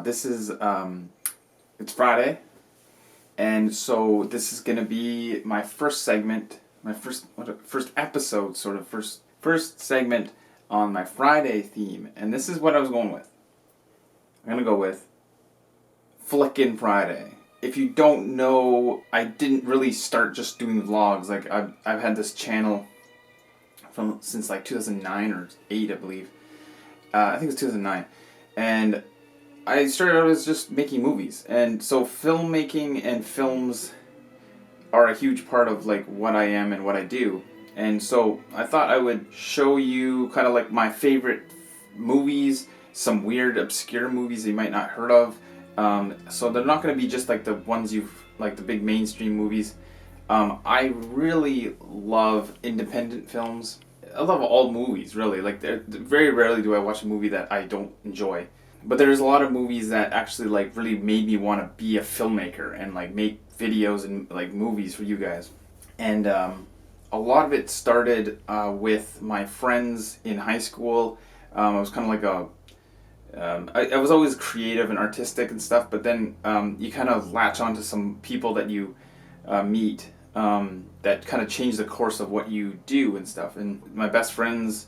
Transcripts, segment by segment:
This is it's Friday, and so this is gonna be my first segment, my first episode, sort of first segment on my Friday theme, and this is what I was going with. I'm gonna go with Flickin Friday. If you don't know, I didn't really start just doing vlogs. Like I've had this channel since like 2009 or 8, I believe. I think it's 2009, and I started out as just making movies, and so filmmaking and films are a huge part of like what I am and what I do. And so I thought I would show you kind of like my favorite movies, some weird obscure movies you might not heard of. So they're not going to be just like the ones like the big mainstream movies. I really love independent films. I love all movies, really. Like, very rarely do I watch a movie that I don't enjoy. But there's a lot of movies that actually like really made me want to be a filmmaker and like make videos and like movies for you guys. And a lot of it started with my friends in high school. I was kind of like I was always creative and artistic and stuff, but then you kind of latch onto some people that you meet that kind of change the course of what you do and stuff. And my best friends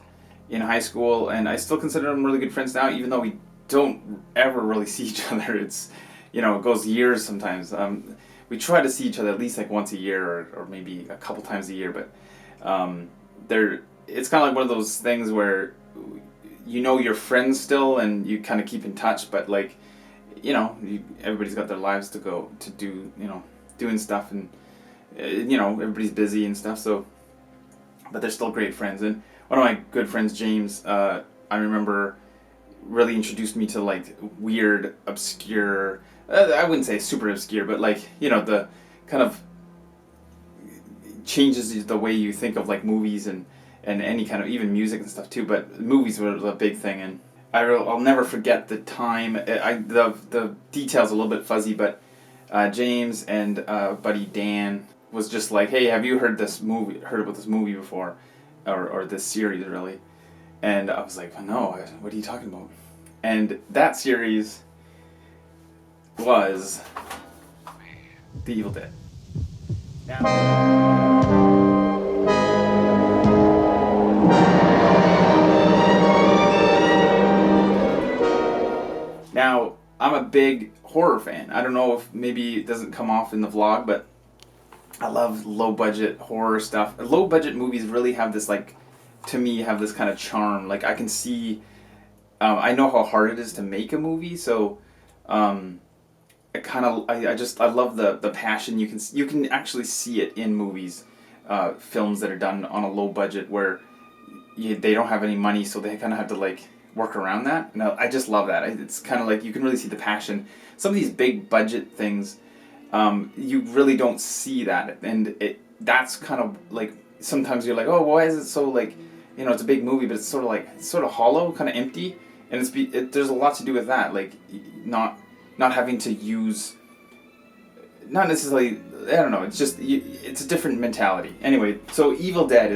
in high school, and I still consider them really good friends now, even though we don't ever really see each other. It's, it goes years sometimes. We try to see each other at least like once a year or maybe a couple times a year, but it's kind of like one of those things where you're friends still and you kind of keep in touch, but like, everybody's got their lives to go to do, doing stuff, and everybody's busy and stuff, so, but they're still great friends. And one of my good friends, James, I remember really introduced me to like weird, obscure, I wouldn't say super obscure, but like, the kind of changes the way you think of like movies and any kind of, even music and stuff too, but movies were a big thing. And I'll never forget the time. The details a little bit fuzzy, but James and buddy Dan was just like, hey, have you heard about this movie before, or this series really? And I was like, no, what are you talking about? And that series was The Evil Dead. Now, I'm a big horror fan. I don't know if maybe it doesn't come off in the vlog, but I love low-budget horror stuff. Low-budget movies really have this, like, to me, have this kind of charm. Like, I can see, I know how hard it is to make a movie, so I love the passion. You can actually see it in movies, films that are done on a low budget where they don't have any money, so they kind of have to like work around that. And I just love that. It's kind of like you can really see the passion. Some of these big budget things, you really don't see that, and that's kind of like, sometimes you're like, oh, why is it so like, it's a big movie, but it's sort of hollow, kind of empty, and there's a lot to do with that, like not having to use, not necessarily, I don't know, it's just, it's a different mentality. Anyway, so Evil Dead 2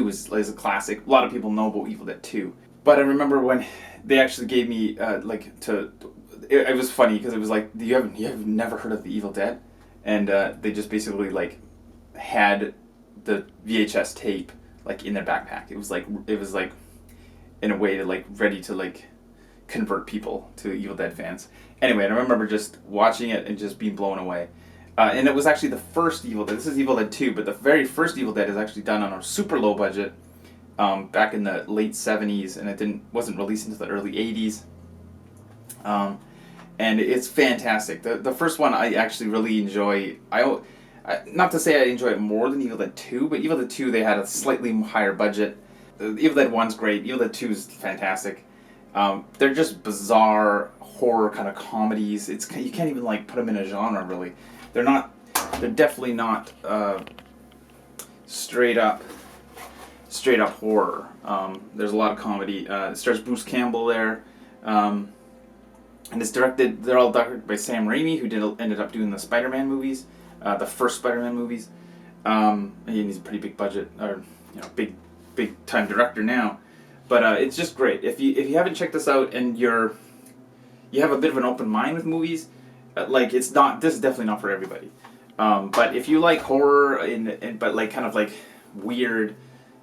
is a classic. A lot of people know about Evil Dead 2. But I remember when they actually gave me, it was funny, because it was like, you have never heard of The Evil Dead? And they just basically, like, had the VHS tape, like, in their backpack. It was like, in a way to, like, ready to, like, convert people to Evil Dead fans. Anyway, I remember just watching it and just being blown away. And it was actually the first Evil Dead. This is Evil Dead 2, but the very first Evil Dead is actually done on a super low budget back in the late 70s, and it wasn't released until the early 80s. And it's fantastic. The first one I actually really enjoy. Not to say I enjoy it more than Evil Dead 2, but Evil Dead 2, they had a slightly higher budget. Evil Dead 1's great. Evil Dead 2 is fantastic. They're just bizarre horror kind of comedies. You can't even like put them in a genre really. They're definitely not straight up horror. There's a lot of comedy. It stars Bruce Campbell there, and they're all directed by Sam Raimi, who ended up doing the Spider-Man movies, the first Spider-Man movies. And he's a pretty big budget, or big time director now. But it's just great. If you haven't checked this out and you're you have a bit of an open mind with movies, like this is definitely not for everybody. But if you like horror but like kind of like weird,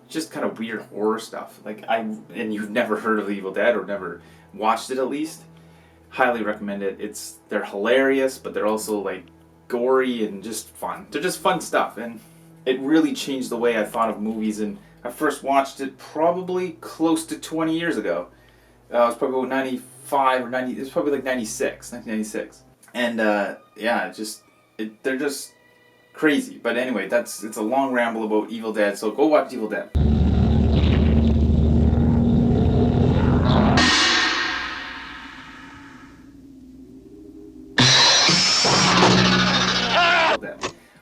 just kind of weird horror stuff, and you've never heard of Evil Dead or never watched it at least, highly recommend it. They're hilarious, but they're also like gory and just fun. They're just fun stuff, and it really changed the way I thought of movies. And I first watched it probably close to 20 years ago. It was probably about 95 or 90. It was probably like 1996. And they're just crazy. But anyway, it's a long ramble about Evil Dead. So go watch Evil Dead.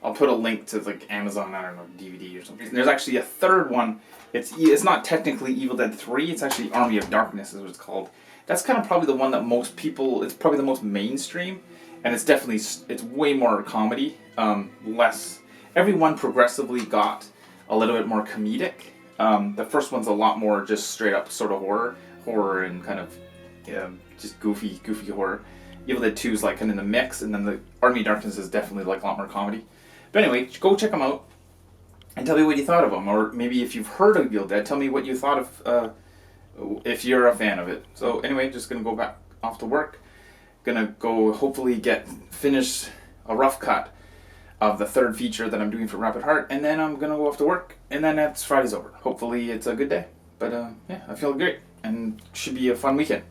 I'll put a link to like Amazon, I don't know, DVD or something. There's actually a third one. It's not technically Evil Dead 3. It's actually Army of Darkness is what it's called. That's kind of probably the one that most people. It's probably the most mainstream, and it's way more comedy. Less. Everyone progressively got a little bit more comedic. The first one's a lot more just straight up sort of horror and kind of just goofy horror. Evil Dead 2 is like kind of in the mix, and then the Army of Darkness is definitely like a lot more comedy. But anyway, go check them out and tell me what you thought of them. Or maybe if you've heard of Evil Dead, tell me what you thought of, if you're a fan of it. So anyway, just going to go back off to work. Going to go hopefully finish a rough cut of the third feature that I'm doing for Rapid Heart. And then I'm going to go off to work. And then Friday's over. Hopefully it's a good day. But I feel great. And should be a fun weekend.